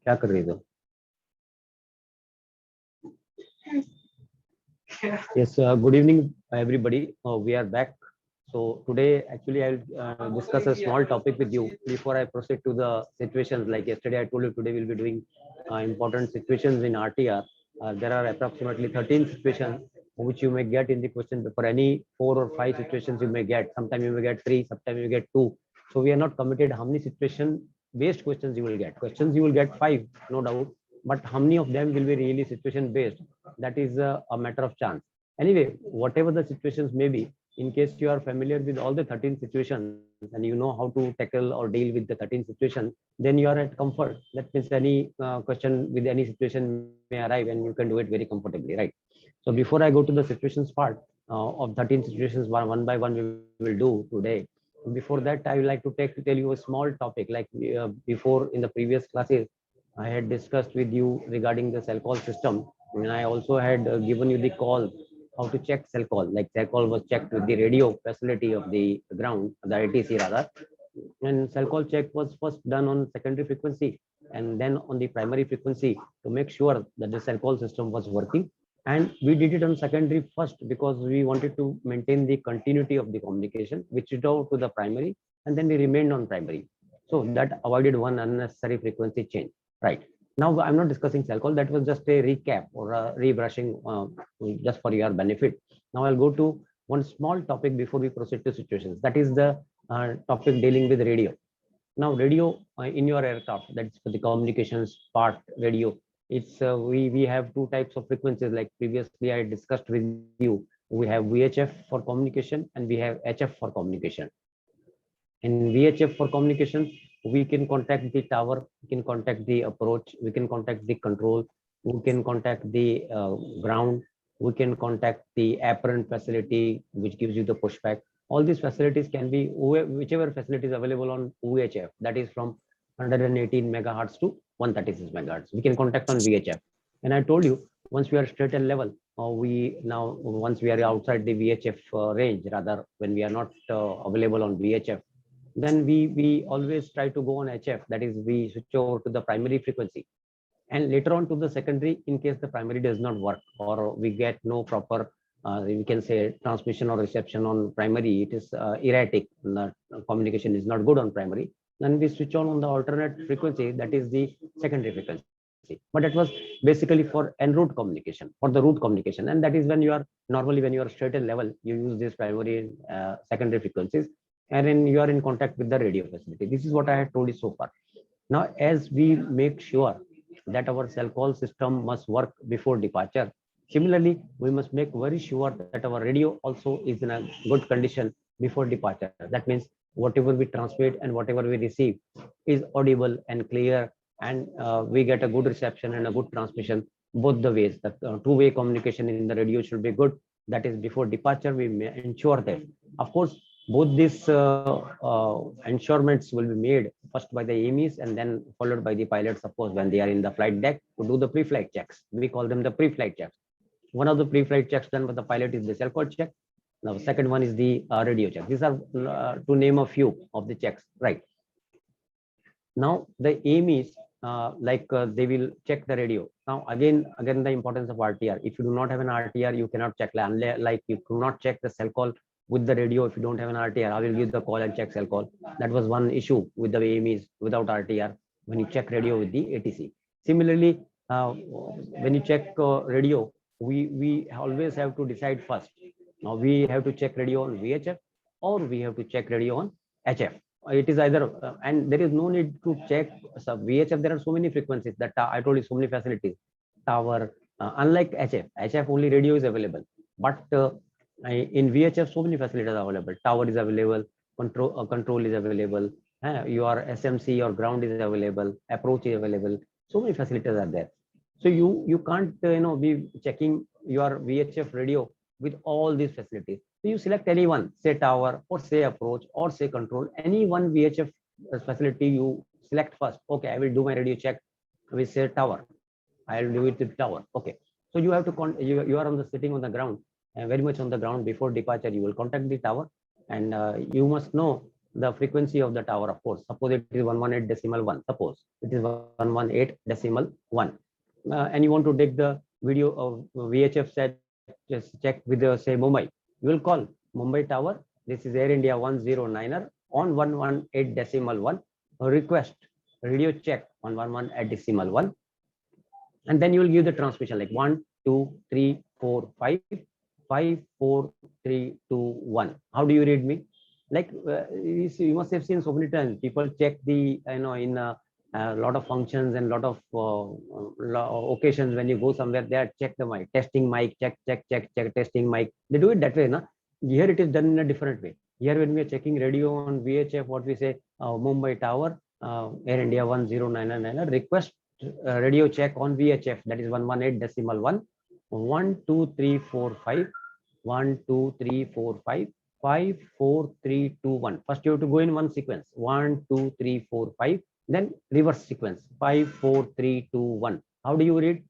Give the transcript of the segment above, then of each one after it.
क्या कर रही हो? Yes, good evening, everybody. We are back. So today, actually, I'll discuss a small topic with you before I proceed to the situations. Like yesterday, I told you today we'll be doing important situations in RTR. There are approximately 13 situations which you may get in the question paper. Any 4 or 5 situations you may get. Sometimes you may get 3, sometimes you get 2. So we are not committed how many situation based questions you will get. Questions you will get 5, no doubt. But how many of them will be really situation based? That is a matter of chance. Anyway, whatever the situations may be, in case you are familiar with all the 13 situations and you know how to tackle or deal with the 13 situations, then you are at comfort. That means any question with any situation may arrive and you can do it very comfortably, right? So before I go to the situations part of 13 situations, one by one we will do today. Before that, I would like to tell you a small topic. Like before in the previous classes, I had discussed with you regarding the cell call system, and I also had given you the call how to check cell call. Like cell call was checked with the radio facility of the ground, the ATC rather, and cell call check was first done on secondary frequency and then on the primary frequency to make sure that the cell call system was working. And we did it on secondary first because we wanted to maintain the continuity of the communication, which it out to the primary, and then we remained on primary. So that avoided one unnecessary frequency change. Right. Now I'm not discussing cell call. That was just a recap or a rebrushing just for your benefit. Now I'll go to one small topic before we proceed to situations. That is the topic dealing with radio. Now radio in your aircraft, that's for the communications part radio. It's we have two types of frequencies like previously I discussed with you. We have VHF for communication and we have HF for communication. In VHF for communication, we can contact the tower, we can contact the approach, we can contact the control, we can contact the ground, we can contact the apparent facility, which gives you the pushback. All these facilities can be whichever facility is available on VHF, that is from 118 megahertz to 136 megahertz. We can contact on VHF. And I told you, once we are straight and level, once we are outside the VHF range, rather when we are not available on VHF, then we always try to go on HF, that is we switch over to the primary frequency, and later on to the secondary in case the primary does not work or we get no proper we can say transmission or reception on primary, it is erratic, the communication is not good on primary, then we switch on the alternate frequency, that is the secondary frequency. But it was basically for en route communication, for the route communication, and that is when you are normally when you are straight and level, you use this primary secondary frequencies, and then you are in contact with the radio facility. This is what I had told you so far. Now as we make sure that our cell call system must work before departure, similarly we must make very sure that our radio also is in a good condition before departure. That means whatever we transmit and whatever we receive is audible and clear, and we get a good reception and a good transmission both the ways. The two-way communication in the radio should be good. That is before departure we may ensure that. Of course, both these ensurements will be made first by the AMEs and then followed by the pilots, suppose when they are in the flight deck, to do the pre-flight checks. We call them the pre-flight checks. One of the pre-flight checks done by the pilot is the cell call check. Now, the second one is the radio check. These are to name a few of the checks, right? Now, the aim is they will check the radio. Now, again, the importance of RTR. If you do not have an RTR, you cannot check. Like you cannot check the cell call with the radio if you don't have an RTR. I will give the call and check cell call. That was one issue with the AMEs without RTR when you check radio with the ATC. Similarly, when you check radio, we always have to decide first. Now we have to check radio on VHF or we have to check radio on HF. It is either and there is no need to check VHF. There are so many frequencies that I told you, so many facilities, tower, unlike HF only radio is available, but in VHF so many facilities are available. Tower is available, control is available, your SMC or ground is available, approach is available, so many facilities are there. So you can't be checking your VHF radio with all these facilities. So you select any one, say tower or say approach or say control, any one VHF facility you select first. Okay, I will do my radio check with say tower. I'll do it with tower. Okay. So you have to you are on the sitting on the ground, very much on the ground before departure. You will contact the tower, and you must know the frequency of the tower, of course. Suppose it is 118.1. Suppose it is 118.1. And you want to take the video of VHF set, just check with the say Mumbai. You will call Mumbai tower. This is Air India 109er on 118.1. Request radio check on 118.1. And then you will give the transmission like 1, 2, 3, 4, 5, 5, 4, 3, 2, 1. How do you read me? Like you must have seen so many times people check the in a lot of functions and lot of occasions when you go somewhere, they are check the mic, testing mic, check, testing mic. They do it that way, na? Here it is done in a different way. Here when we are checking radio on VHF, what we say, Mumbai tower, Air India 109er, request radio check on VHF, that is 118.1. 1, 2, 3, 4, 5. 1, 2, 3, 4, 5. 5, 4, 3, 2, 1. First you have to go in one sequence. 1, 2, 3, 4, 5. Then reverse sequence. 5, 4, 3, 2, 1. How do you read?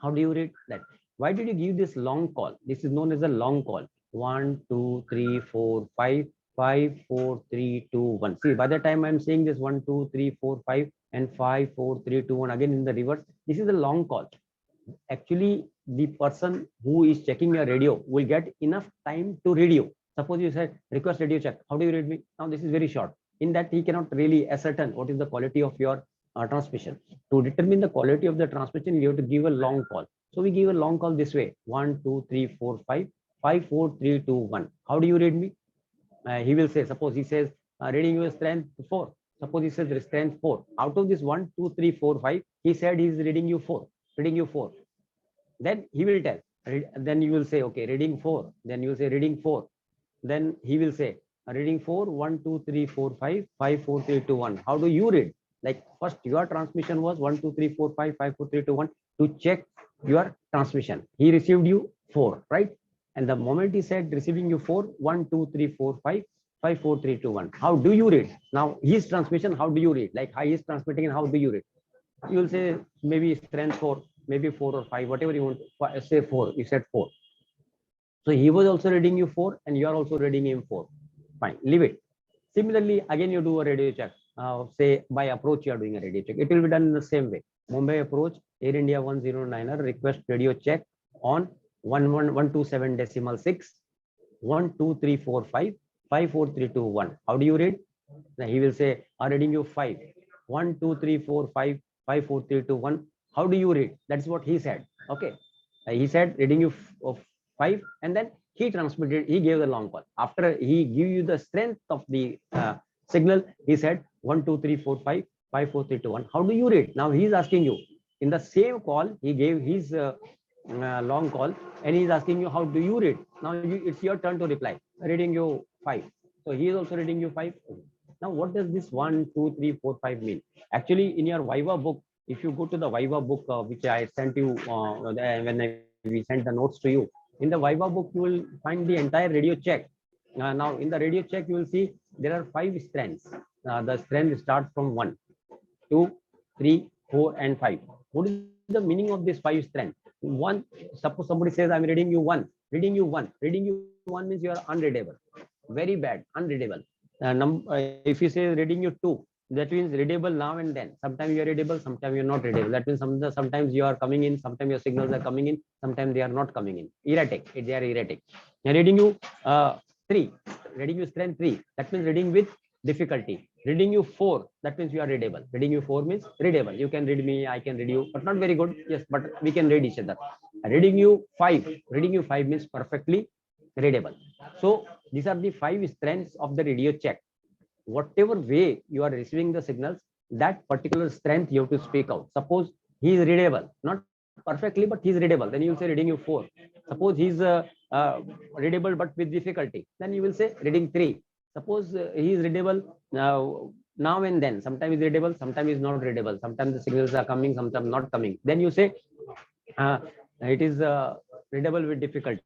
How do you read that? Why did you give this long call? This is known as a long call. 1, 2, 3, 4, 5. 5, 4, 3, 2, 1. See, by the time I'm saying this 1, 2, 3, 4, 5 and 5, 4, 3, 2, 1 again in the reverse, this is a long call. Actually, the person who is checking your radio will get enough time to read you. Suppose you said request radio check. How do you read me? Now this is very short. In that he cannot really ascertain what is the quality of your transmission. To determine the quality of the transmission, you have to give a long call. So we give a long call this way: 1, 2, 3, 4, 5, 5, 4, 3, 2, 1. How do you read me? He will say, suppose he says reading your strength 4. Suppose he says strength 4. Out of this 1, 2, 3, 4, 5, he said he is reading you 4. Reading you 4. Then he will tell. Then you will say, okay, reading 4. Then you will say reading 4. Then he will say reading 4, 1, 2, 3, 4, 5, 5, 4, 3, 2, 1. How do you read? Like first your transmission was 1, 2, 3, 4, 5, 5, 4, 3, 2, 1 to check your transmission. He received you 4, right? And the moment he said receiving you 4, 1, 2, 3, 4, 5, 5, 4, 3, 2, 1. How do you read? Now his transmission, how do you read? Like how he is transmitting and how do you read? You will say maybe strength 4, maybe 4 or 5, whatever you want. Say 4. You said 4. So he was also reading you 4 and you are also reading him 4. Fine, leave it. Similarly, again you do a radio check. Say by approach you are doing a radio check. It will be done in the same way. Mumbai approach, Air India 109er, request radio check on 127.6, 1, 2, 3, 4, 5, 5, 4, 3, 2, 1. How do you read? Now he will say, I'm reading you 5, 1, 2, 3, 4, 5, 5, 4, 3, 2, 1. How do you read? That's what he said. Okay. He said reading you 5, and then he transmitted, he gave the long call. After he gave you the strength of the signal, he said 1, 2, 3, 4, 5, 5, 4, 3, 2, 1. How do you read? Now he is asking you. In the same call, he gave his long call and he is asking you, how do you read? Now it's your turn to reply. Reading you 5. So he is also reading you 5. Now what does this 1, 2, 3, 4, 5 mean? Actually, in your Viva book, if you go to the Viva book, which I sent you when we sent the notes to you, in the Viva book, you will find the entire radio check. Now, in the radio check, you will see there are 5 strengths. The strength starts from 1, 2, 3, 4, and 5. What is the meaning of this 5 strengths? 1, suppose somebody says, I'm reading you 1. Reading you 1. Reading you 1 means you are unreadable. Very bad, unreadable. If you say reading you 2, that means readable now and then. Sometimes you are readable, sometimes you are not readable. That means sometimes you are coming in, sometimes your signals are coming in, sometimes they are not coming in. Erratic, they are erratic. Reading you 3, reading you strength 3, that means reading with difficulty. Reading you 4, that means you are readable. Reading you 4 means readable. You can read me, I can read you, but not very good. Yes, but we can read each other. Reading you 5, means perfectly readable. So these are the 5 strengths of the radio check. Whatever way you are receiving the signals, that particular strength you have to speak out. Suppose he is readable, not perfectly, but he is readable. Then you will say reading you 4. Suppose he is readable but with difficulty. Then you will say reading 3. Suppose he is readable now and then. Sometimes he is readable, sometimes he is not readable. Sometimes the signals are coming, sometimes not coming. Then you say it is readable with difficulty.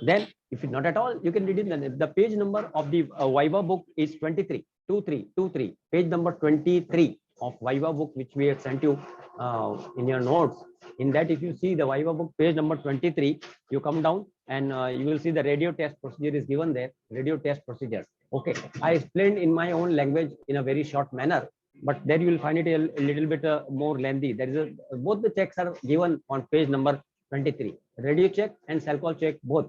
Then if it's not at all, you can read it. The page number of the Viva book is 23, 23, 23, page number 23. of Viva book, which we had sent you in your notes. In that, if you see the Viva book, page number 23, you come down and you will see the radio test procedure is given there. Radio test procedure. Okay, I explained in my own language in a very short manner, but there you will find it a little bit more lengthy. There is both the checks are given on page number 23. Radio check and cell call check both.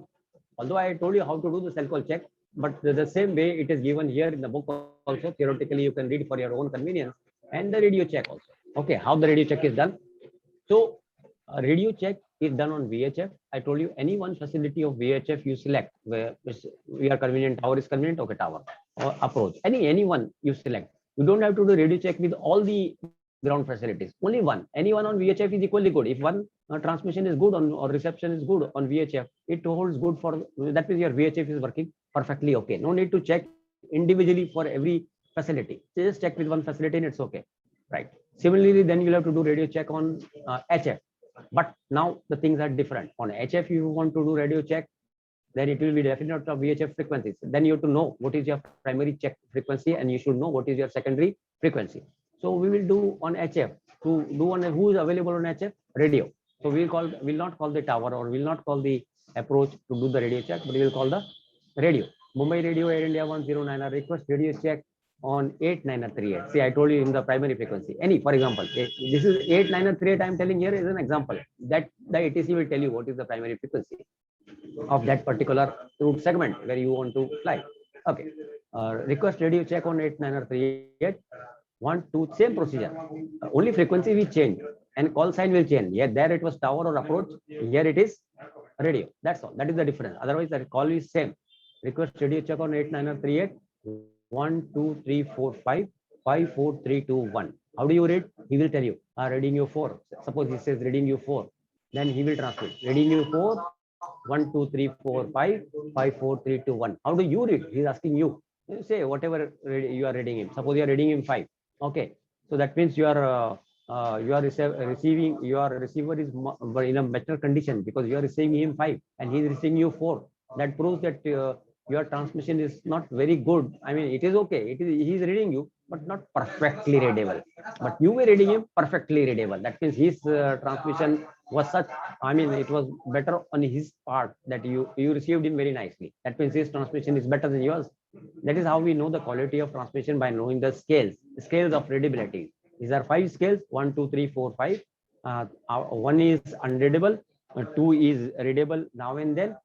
Although I told you how to do the cell call check, but the same way it is given here in the book also. Theoretically, you can read for your own convenience, and the radio check also. Okay, how the radio check is done. So radio check is done on VHF. I told you any one facility of VHF you select, where we are convenient, tower is convenient, okay, tower or approach. Any one you select. You don't have to do radio check with all the ground facilities. Only one. Any one on VHF is equally good. If one transmission is good on, or reception is good on VHF, it holds good for that means your VHF is working perfectly okay. No need to check individually for every facility. Just check with one facility and it's okay, right? Similarly, then you'll have to do radio check on HF. But now the things are different. On HF, if you want to do radio check, then it will be definite of VHF frequencies. Then you have to know what is your primary check frequency, and you should know what is your secondary frequency. So we will do on HF. To do on who is available on HF? Radio. So we'll not call the tower, or we'll not call the approach to do the radio check, but we will call the radio. Mumbai Radio Air India 109 request radio check on 89038. See, I told you in the primary frequency. Any, for example, this is 89038 I am telling here is an example. That the ATC will tell you what is the primary frequency of that particular route segment where you want to fly. Okay. Request radio check on 89038. 1, 2, same procedure. Only frequency will change and call sign will change. Yeah, there it was tower or approach. Here it is radio. That's all. That is the difference. Otherwise, the call is same. Request radio check on 89038. 1, 2, 3, 4, 5, 5, 4, 3, 2, 1. How do you read? He will tell you. Reading you 4. Suppose he says reading you 4. Then he will transmit. Reading you 4. 1, 2, 3, 4, 5, 5, 4, 3, 2, 1. How do you read? He is asking you. You say whatever you are reading him. Suppose you are reading him 5. Okay. So that means your receiver is in a better condition because you are receiving him 5 and he is receiving you 4. That proves that your transmission is not very good. I mean, it is okay. He is reading you, but not perfectly readable. But you were reading him perfectly readable. That means his transmission was such. I mean, it was better on his part that you received him very nicely. That means his transmission is better than yours. That is how we know the quality of transmission, by knowing the scales of readability. These are 5 scales: 1, 2, 3, 4, 5. 1 is unreadable, 2 is readable now and then,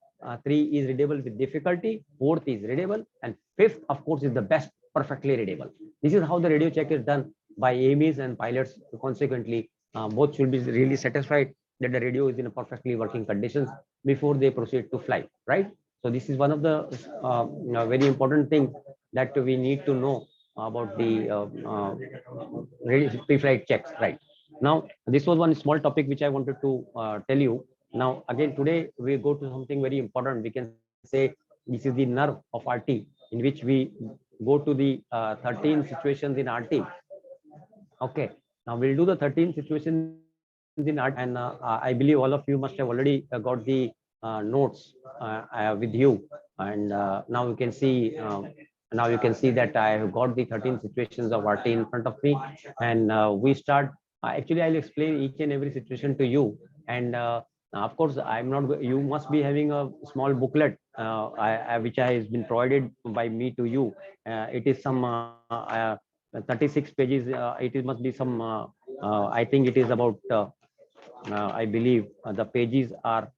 3 is readable with difficulty, 4th is readable, and 5th, of course, is the best, perfectly readable. This is how the radio check is done by AMEs and pilots. Consequently, both should be really satisfied that the radio is in a perfectly working conditions before they proceed to fly, right? So this is one of the very important thing that we need to know about the pre-flight checks, right? Now, this was one small topic which I wanted to tell you. Now, again, today we go to something very important. We can say this is the nerve of RT, in which we go to the 13 situations in RT. Okay, now we'll do the 13 situations in RT, and I believe all of you must have already got the notes with you, and now you can see that I have got the 13 situations of RT in front of me, and we start. Actually, I'll explain each and every situation to you, and of course, I'm not. You must be having a small booklet which has been provided by me to you. It is some 36 pages. It must be some. I think it is about. I believe the pages are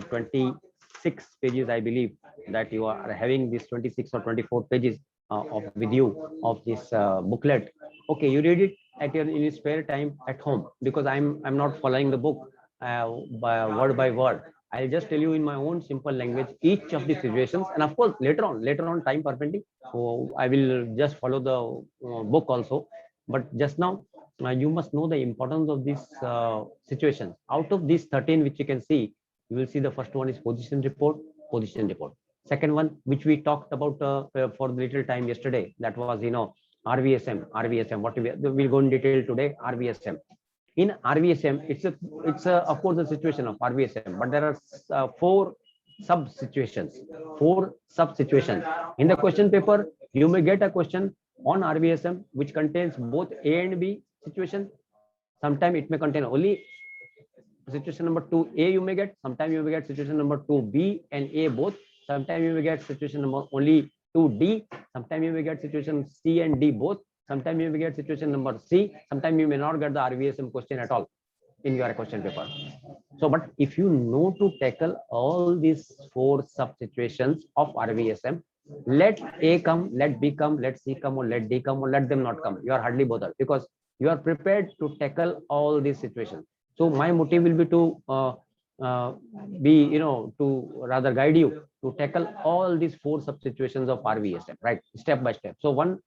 26 pages. I believe that you are having this 26 or 24 pages of with you of this booklet. Okay, you read it at in your spare time at home, because I'm not following the book word by word. I'll just tell you in my own simple language each of the situations, and of course later on, time permitting, so I will just follow the book also. But just now, you must know the importance of these situations. Out of these 13, which you can see, you will see the first one is position report. Second one, which we talked about for little time yesterday, that was RVSM. What we'll go in detail today. RVSM. In RVSM, it's of course the situation of RVSM, but there are 4 sub situations. In the question paper, you may get a question on RVSM, which contains both A and B situation. Sometimes it may contain only situation number 2A you may get. Sometimes you may get situation number 2B and A both. Sometimes you may get situation number only 2D. Sometimes you may get situation C and D both. Sometimes you may get situation number C. Sometimes you may not get the RVSM question at all in your question paper. So, but if you know to tackle all these four sub situations of RVSM, let A come, let B come, let C come, or let D come, or let them not come. You are hardly bothered because you are prepared to tackle all these situations. So my motive will be to to rather guide you to tackle all these four sub situations of RVSM, right, step by step. So one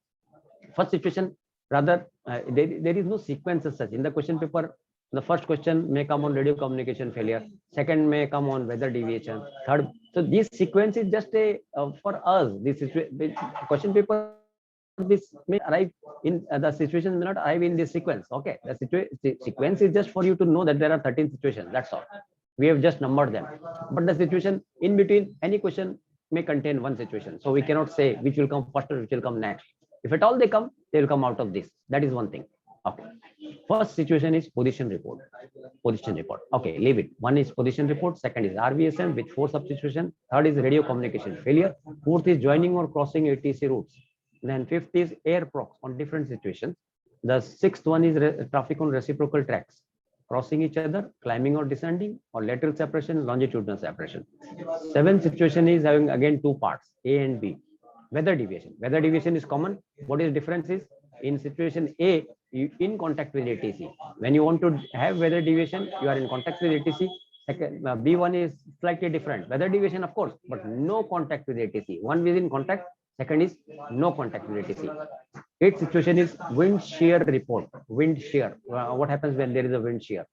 first situation, rather there is no sequence as such in the question paper. The first question may come on radio communication failure, second may come on weather deviation, third. So this sequence is just a for us. This question paper, this may arrive in the situation may not arrive in this sequence. Okay, the sequence is just for you to know that there are 13 situations. That's all. We have just numbered them, but the situation in between any question may contain one situation. So we cannot say which will come first or which will come next. If at all they come, they will come out of this. That is one thing. Okay. First situation is position report. Position report. Okay, leave it. One is position report. Second is RVSM with four substitution. Third is radio communication failure. Fourth is joining or crossing ATC routes. Then fifth is air prox on different situations. The sixth one is traffic on reciprocal tracks, crossing each other, climbing or descending, or lateral separation, longitudinal separation. Seventh situation is having again two parts, A and B. Weather deviation. Weather deviation is common. What is difference is in situation A, you in contact with ATC. When you want to have weather deviation, you are in contact with ATC. Second, B1 is slightly different. Weather deviation, of course, but no contact with ATC. One is in contact, second is no contact with ATC. Eighth situation is wind shear report. Wind shear. What happens when there is a wind shear?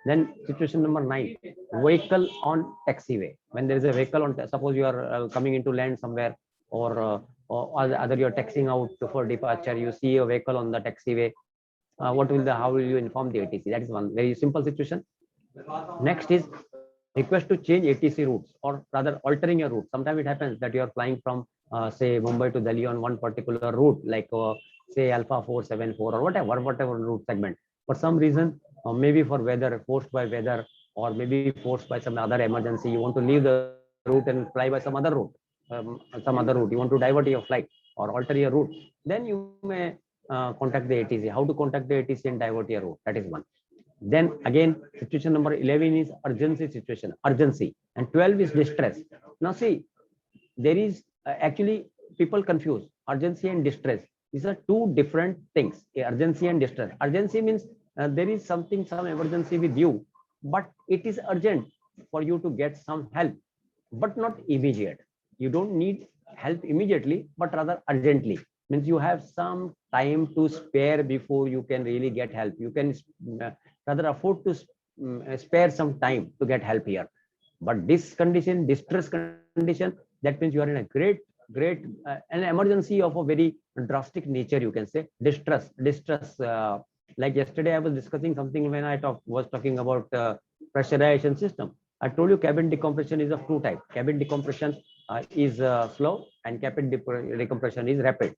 Then situation number 9, vehicle on taxiway. When there is a vehicle on, suppose you are coming into land somewhere, or other you're taxiing out for departure, you see a vehicle on the taxiway. How will you inform the ATC? That is one very simple situation. Next is request to change ATC routes, or rather altering your route. Sometimes it happens that you are flying from say Mumbai to Delhi on one particular route, like say Alpha 474 or whatever route segment. For some reason, maybe for weather, forced by weather, or maybe forced by some other emergency, you want to leave the route and fly by some other route. You want to divert your flight or alter your route, then you may contact the ATC. How to contact the ATC and divert your route? That is one. Then again, situation number 11 is urgency situation, urgency, and 12 is distress. Now see, there is actually people confuse urgency and distress. These are two different things. Urgency and distress. Urgency means there is some emergency with you, but it is urgent for you to get some help, but not immediate. You don't need help immediately, but rather urgently. Means you have some time to spare before you can really get help. You can rather afford to spare some time to get help here. But this condition, distress condition, that means you are in a great an emergency of a very drastic nature, you can say. Distress. Like yesterday I was discussing something when I was talking about pressurization system. I told you cabin decompression is of two types. Cabin decompression is slow, and cabin decompression is rapid.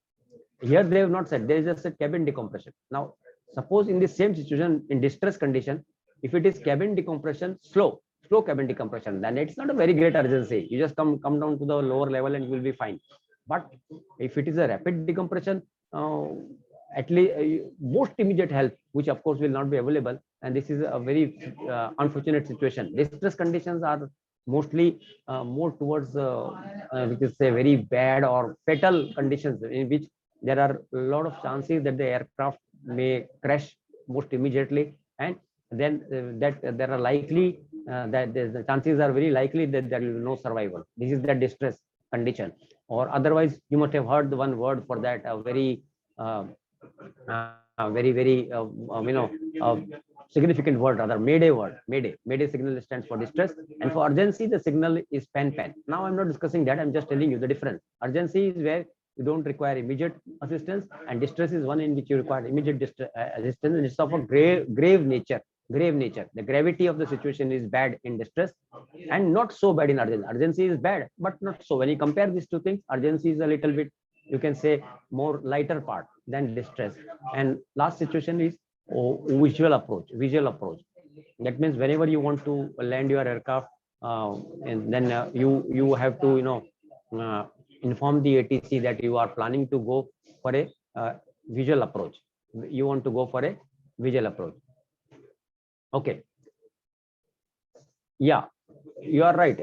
Here they have not said, they just said cabin decompression. Now suppose in the same situation, in distress condition, if it is cabin decompression slow cabin decompression, then it's not a very great urgency. You just come down to the lower level and you will be fine. But if it is a rapid decompression, at least most immediate help, which of course will not be available, and this is a very unfortunate situation. Distress conditions are mostly more towards which is say very bad or fatal conditions, in which there are a lot of chances that the aircraft may crash most immediately, and then that there are likely that the chances are very likely that there will be no survival. This is the distress condition. Or otherwise, you must have heard the one word for that, a very significant word, rather mayday word. Mayday signal stands for distress, and for urgency the signal is pan. Now I'm not discussing that, I'm just telling you the difference. Urgency is where you don't require immediate assistance, and distress is one in which you require immediate assistance, and it's of a grave nature. The gravity of the situation is bad in distress and not so bad in urgency. Urgency is bad, but not so. When you compare these two things, urgency is a little bit you can say more lighter part than distress. And last situation is visual approach. Visual approach. That means whenever you want to land your aircraft, and then you have to uh, inform the ATC that you are planning to go for a visual approach. You want to go for a visual approach. Okay. Yeah, you are right.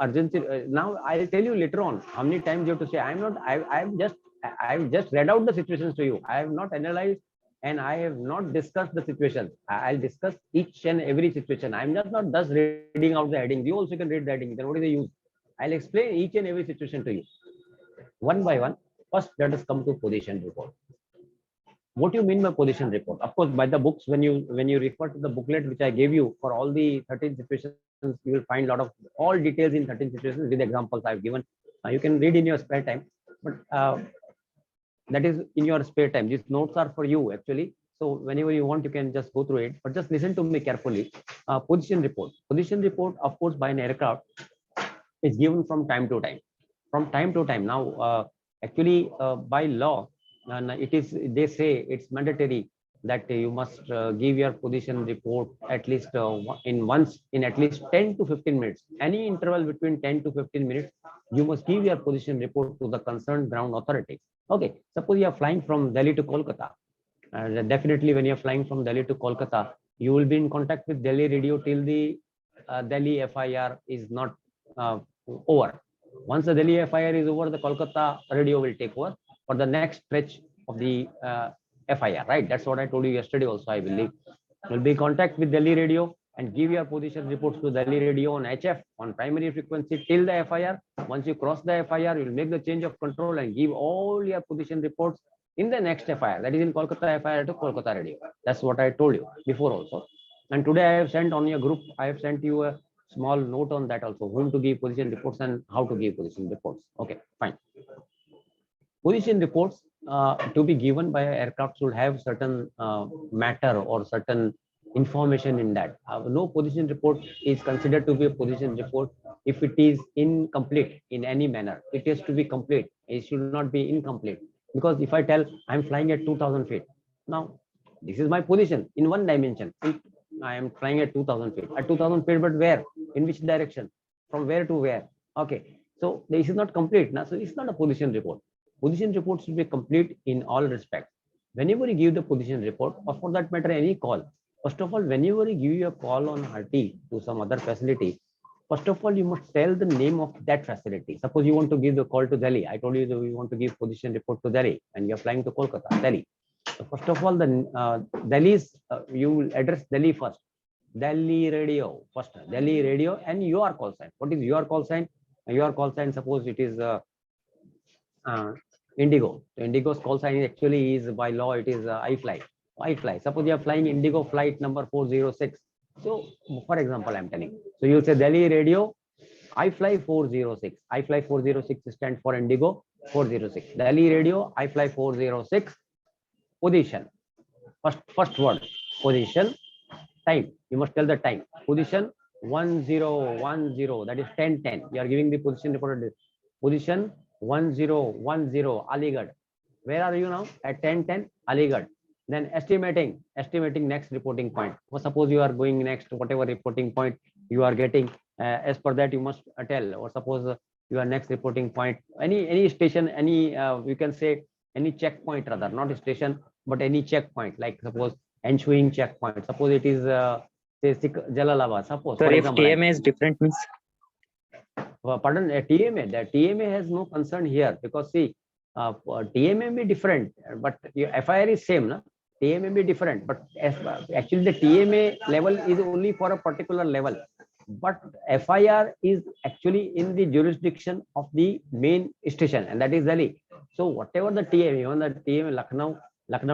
Urgency. Now I'll tell you later on how many times you have to say. I'm not. I've just read out the situations to you. I have not analyzed and I have not discussed the situation. I'll discuss each and every situation. I'm just reading out the heading. You also can read the heading. Then what is the use? I'll explain each and every situation to you one by one. First, let us come to position report. What do you mean by position report? Of course, by the books, when you refer to the booklet which I gave you for all the 13 situations, you will find a lot of all details in 13 situations with examples I've given. You can read in your spare time, but that is in your spare time. These notes are for you actually. So whenever you want, you can just go through it. But just listen to me carefully. Position report. Position report, of course, by an aircraft is given from time to time. From time to time. Now, actually, by law, and it is, they say it's mandatory that you must give your position report at least in at least 10 to 15 minutes. Any interval between 10 to 15 minutes, you must give your position report to the concerned ground authority. Okay, suppose you are flying from Delhi to Kolkata. Definitely, when you are flying from Delhi to Kolkata, you will be in contact with Delhi radio till the Delhi FIR is not over. Once the Delhi FIR is over, the Kolkata radio will take over for the next stretch of the FIR, right? That's what I told you yesterday also, I believe. You'll be in contact with Delhi radio and give your position reports to Delhi radio on HF, on primary frequency till the FIR. Once you cross the FIR, you'll make the change of control and give all your position reports in the next FIR, that is in Kolkata FIR to Kolkata radio. That's what I told you before also. And today I have sent on your group, I have sent you a small note on that also, whom to give position reports and how to give position reports. Okay, fine. Position reports to be given by aircraft should have certain matter or certain information in that. No position report is considered to be a position report if it is incomplete in any manner. It has to be complete. It should not be incomplete. Because if I tell I'm flying at 2000 feet, now this is my position in one dimension. I am flying at 2000 feet. At 2000 feet, but where? In which direction? From where to where? Okay. So this is not complete. Now, so it's not a position report. Position report should be complete in all respects. Whenever you give the position report, or for that matter, any call, first of all, whenever you give you a call on RT to some other facility, first of all, you must tell the name of that facility. Suppose you want to give the call to Delhi. I told you that we want to give position report to Delhi, and you're flying to Kolkata, Delhi. So first of all, the Delhi's you will address Delhi first. Delhi radio first. Delhi radio and your call sign. What is your call sign? Your call sign. Suppose it is Indigo. So Indigo's call sign actually is by law it is iFly. iFly. Suppose you are flying Indigo flight number 406. So for example, I'm telling. So you say Delhi radio, iFly 406. iFly 406 stands for Indigo 406. Delhi radio, iFly 406. Position. First word. Position. Time. You must tell the time. Position 1010. That is 1010. You are giving the position report. Position 1010 Aligarh. Where are you now? At 1010 Aligarh. Then estimating next reporting point. Well, suppose you are going next, whatever reporting point you are getting, as per that you must tell. Or suppose your next reporting point, any station, any you can say any checkpoint rather, not a station, but any checkpoint. Like suppose ensuing checkpoint. Suppose it is say Jalalabad. Suppose. So if TMA is different means. Pardon, TMA. The TMA has no concern here because see, TMA may be different, but your FIR is same, no? TMA may be different, but actually the TMA level is only for a particular level. But FIR is actually in the jurisdiction of the main station, and that is Delhi. So whatever the TMA, even the TMA Lucknow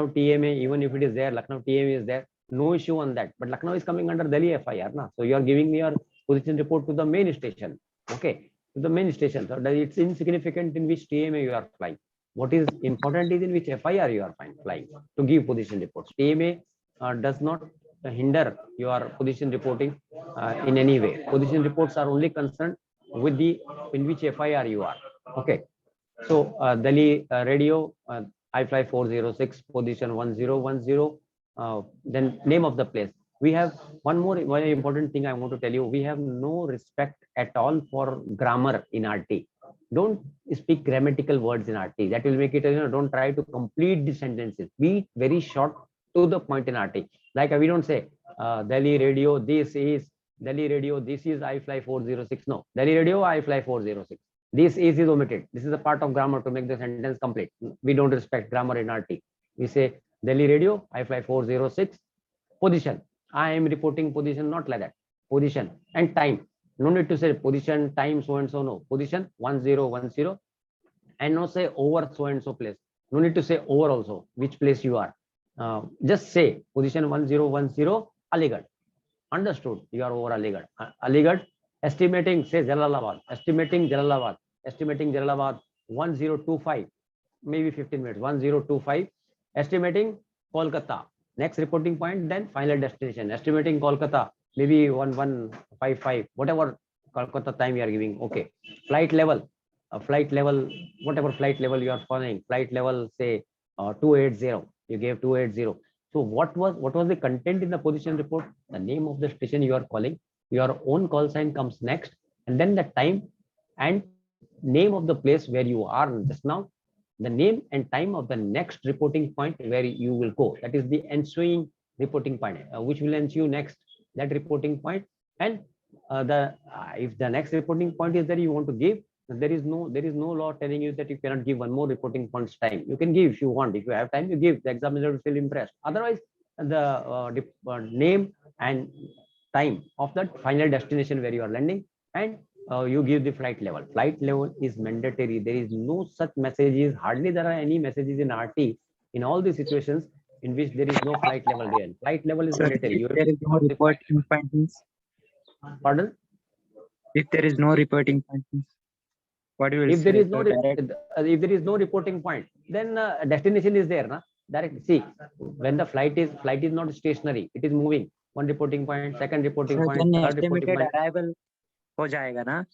TMA, even if it is there, Lucknow TMA is there, no issue on that. But Lucknow is coming under Delhi FIR, na? So you are giving your position report to the main station. Okay, to the main station. So it's insignificant in which TMA you are flying. What is important is in which FIR you are flying to give position reports. TMA does not hinder your position reporting in any way. Position reports are only concerned with the in which FIR you are. Okay. So Delhi radio, iFly 406, position 1010. Then name of the place. We have one more very important thing I want to tell you. We have no respect at all for grammar in RT. Don't speak grammatical words in RT. That will make it, don't try to complete the sentences. Be very short to the point in RT. Like we don't say Delhi radio, this is Delhi radio, this is iFly 406. No, Delhi radio, iFly 406. This is omitted. This is a part of grammar to make the sentence complete. We don't respect grammar in RT. We say Delhi radio, iFly 406, position. I am reporting position, not like that. Position and time. No need to say position, time, so and so. No. Position 1010 and no say over so and so place. No need to say over also, which place you are. Just say position 1010, Aligarh. Understood. You are over Aligarh. Aligarh, estimating, say Jalalabad. Estimating Jalalabad. Estimating Jalalabad 1025, maybe 15 minutes, 1025. Estimating Kolkata. Next reporting point, then final destination. Estimating Kolkata, maybe 1155, whatever Kolkata time you are giving. Okay. Flight level, whatever flight level you are following. Flight level, say 280. You gave 280. So what was the content in the position report? The name of the station you are calling. Your own call sign comes next, and then the time and name of the place where you are just now, the name and time of the next reporting point where you will go. That is the ensuing reporting point, which will ensue next that reporting point. And if the next reporting point is that you want to give, there is no law telling you that you cannot give one more reporting points time. You can give if you want. If you have time, you give. The examiner will feel impressed. Otherwise, the name and time of that final destination where you are landing, and you give the flight level. Flight level is mandatory. There is no such messages. Hardly there are any messages in RT in all the situations in which there is no flight level there. Flight level is Sir, mandatory. if You there is no reporting point means, pardon? if there is no reporting point means, what you will If there say? is no Direct. if there is no reporting point, then destination is there, na? Direct. See, when the flight is not stationary, it is moving. One reporting point, second reporting So point, then third reporting estimated point. arrival हो जाएगा ना?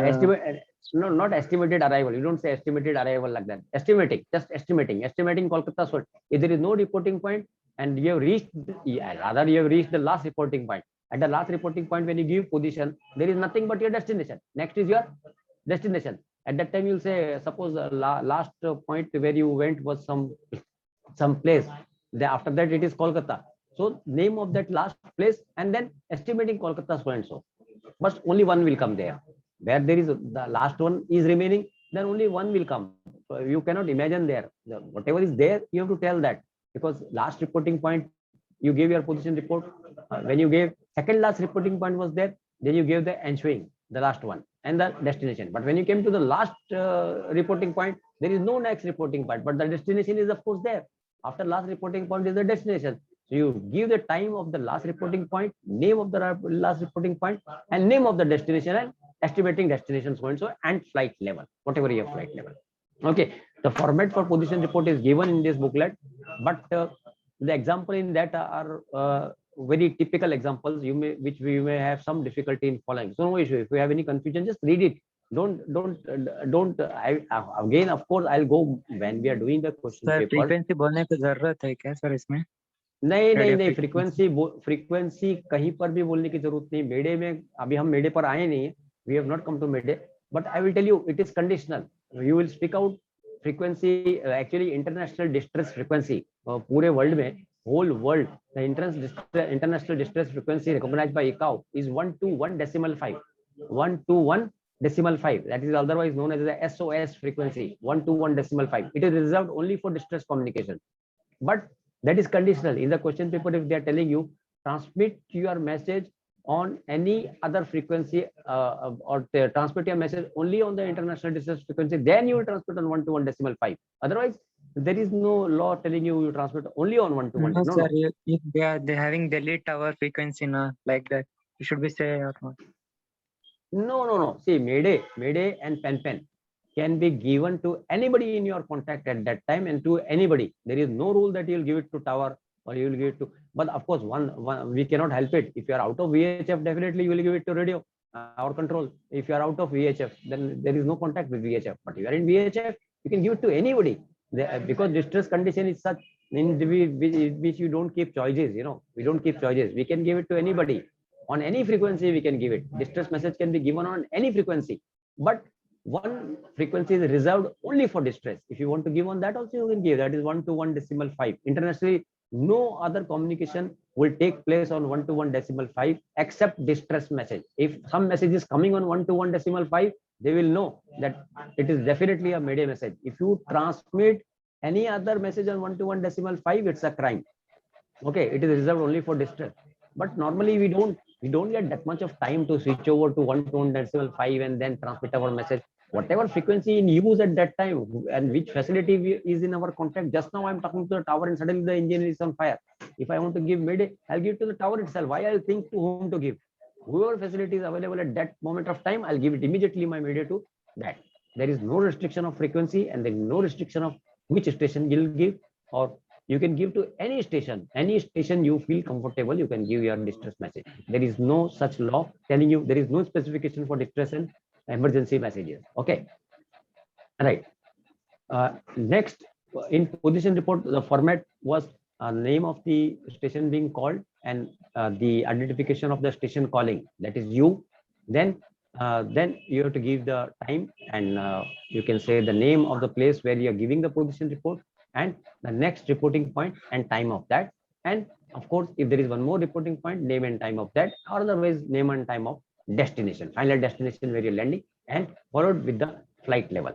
Estimate. No, not estimated arrival. You don't say estimated arrival like that. Estimating, just estimating Kolkata. So if there is no reporting point and you have reached, rather you have reached the last reporting point. At the last reporting point, when you give position, there is nothing but your destination. Next is your destination. At that time, you'll say, suppose last point where you went was some place. After that, it is Kolkata. So name of that last place and then estimating Kolkata so and so. But only one will come there. Where there is the last one is remaining, then only one will come. So you cannot imagine there. Whatever is there, you have to tell that, because last reporting point, you gave your position report. When you gave second last reporting point was there, then you gave the ensuing, the last one, and the destination. But when you came to the last reporting point, there is no next reporting point, but the destination is of course there. After last reporting point is the destination. So you give the time of the last reporting point, name of the last reporting point, and name of the destination, and estimating destination so and so, and flight level, whatever your flight level. Okay, the format for position report is given in this booklet, but the example in that are very typical examples which we may have some difficulty in following. So no issue. If you have any confusion, just read it. Don't. Again, of course, I'll go when we are doing the question sir paper. frequency बोलने की जरूरत है क्या sir इसमें? नहीं, frequency कहीं पर भी बोलने की जरूरत नहीं. मेडे में अभी हम मेडे पर आए नहीं है. We have not come to Midday, but I will tell you, it is conditional. You will speak out frequency, actually international distress frequency. पूरे world में, whole world, the international distress frequency recognized by ICAO is 121.5. 121.5. That is otherwise known as the SOS frequency. 121.5. It is reserved only for distress communication. But that is conditional. In the question paper, if they are telling you, transmit your message on any other frequency or transmit your message only on the international distress frequency, then you will transmit on 121.5. Otherwise, there is no law telling you transmit only on 121. No, sir. If they are having Delhi tower frequency, na, like that, you should be say or not. No. See, Mayday and Pen can be given to anybody in your contact at that time, and to anybody. There is no rule that you will give it to tower or you will give it to. But of course, one we cannot help it. If you are out of VHF, definitely you will give it to radio. our control. If you are out of VHF, then there is no contact with VHF. But if you are in VHF, you can give it to anybody. Because distress condition is such in which you don't keep choices. We don't keep choices. We can give it to anybody on any frequency. We can give it. Distress message can be given on any frequency, but one frequency is reserved only for distress. If you want to give on that also, you can give. That is 1 to 1.5. Internationally, no other communication will take place on 1 to 1.5 except distress message. If some message is coming on 1 to 1.5, they will know that it is definitely a Mayday message. If you transmit any other message on 1 to 1.5, it's a crime. Okay, it is reserved only for distress. But normally we don't get that much of time to switch over to 1 to 1.5 and then transmit our message. Whatever frequency in use at that time and which facility is in our contact. Just now I'm talking to the tower and suddenly the engine is on fire. If I want to give Mayday, I'll give to the tower itself. Why I'll think to whom to give? Whoever facility is available at that moment of time, I'll give it immediately my Mayday to that. There is no restriction of frequency and there is no restriction of which station you'll give, or you can give to any station you feel comfortable. You can give your distress message. There is no such law telling you. There is no specification for distress and emergency messages. Okay, right. Next, in position report, the format was name of the station being called and the identification of the station calling, that is you. Then you have to give the time and you can say the name of the place where you are giving the position report and the next reporting point and time of that. And of course, if there is one more reporting point, name and time of that, or otherwise name and time of destination, final destination where you're landing, and followed with the flight level.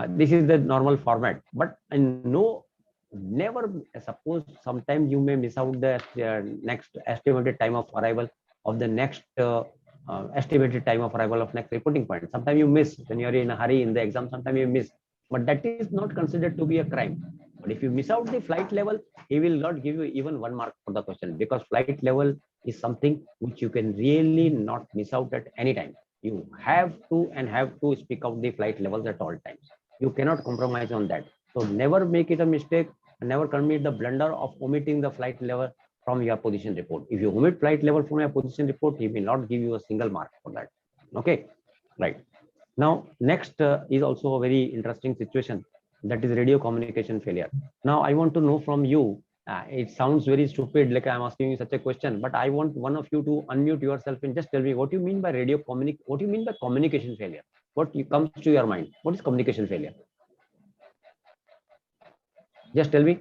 This is the normal format. But never suppose sometimes you may miss out the next estimated time of arrival of the next estimated time of arrival of next reporting point. Sometimes you miss when you're in a hurry in the exam. Sometimes you miss, but that is not considered to be a crime. But if you miss out the flight level, he will not give you even 1 mark for the question, because flight level is something which you can really not miss out at any time. You have to speak out the flight levels at all times. You cannot compromise on that. So never make it a mistake and never commit the blunder of omitting the flight level from your position report. If you omit flight level from your position report, he will not give you a single mark for that. Okay, right. Now, next is also a very interesting situation, that is radio communication failure. Now, I want to know from you, it sounds very stupid, like I'm asking you such a question, but I want one of you to unmute yourself and just tell me what you mean by what you mean by communication failure. What comes to your mind? What is communication failure? Just tell me.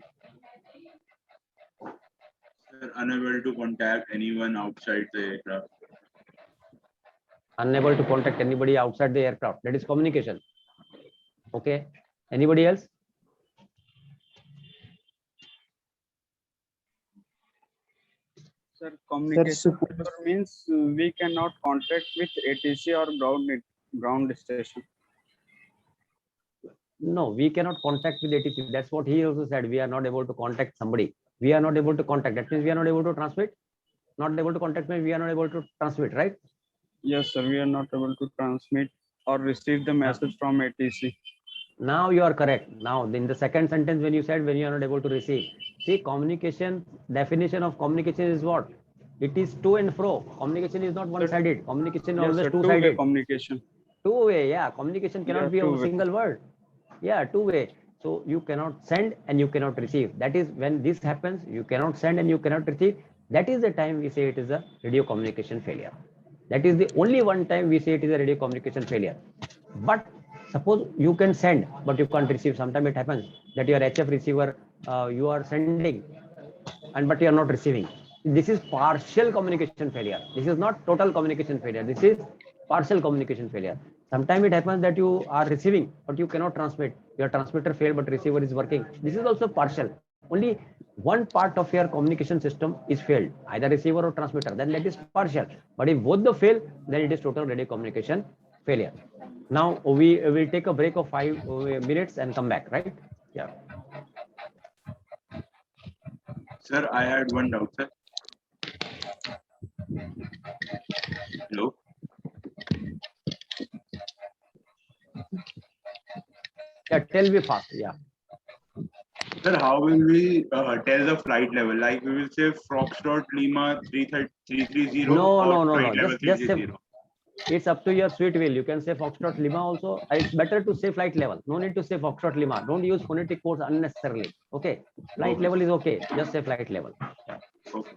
Unable to contact anyone outside the aircraft. Unable to contact anybody outside the aircraft. That is communication. Okay. Anybody else? Sir, communication means we cannot contact with ATC or ground station. No, we cannot contact with ATC. That's what he also said. We are not able to contact somebody. We are not able to contact. That means we are not able to transmit. Not able to contact means we are not able to transmit, right? Yes, sir. We are not able to transmit or receive the message from ATC. Now you are correct. Now, in the second sentence, when you said when you are not able to receive, see, communication, definition of communication is what? It is to and fro. Communication is not one-sided. Communication is always two-sided. Communication. Two-way, yeah. Communication cannot be a single word. Yeah, two-way. So you cannot send and you cannot receive. That is when this happens, you cannot send and you cannot receive. That is the time we say it is a radio communication failure. That is the only one time we say it is a radio communication failure. But suppose you can send, but you can't receive. Sometimes it happens that your HF receiver, you are sending, but you are not receiving. This is partial communication failure. This is not total communication failure. This is partial communication failure. Sometimes it happens that you are receiving, but you cannot transmit. Your transmitter failed, but receiver is working. This is also partial. Only one part of your communication system is failed, either receiver or transmitter. Then that is partial. But if both the fail, then it is total radio communication failure. Now we will take a break of 5 minutes and come back, right? Yeah. Sir, I had one doubt, sir. Hello. Yeah, tell me fast. Yeah. Sir, how will we tell the flight level? Like we will say Foxtrot Lima 330. No. Level Just say, it's up to your sweet will. You can say Foxtrot Lima also. It's better to say flight level. No need to say Foxtrot Lima. Don't use phonetic codes unnecessarily. Okay. Flight Okay. level is okay. Just say flight level. Okay.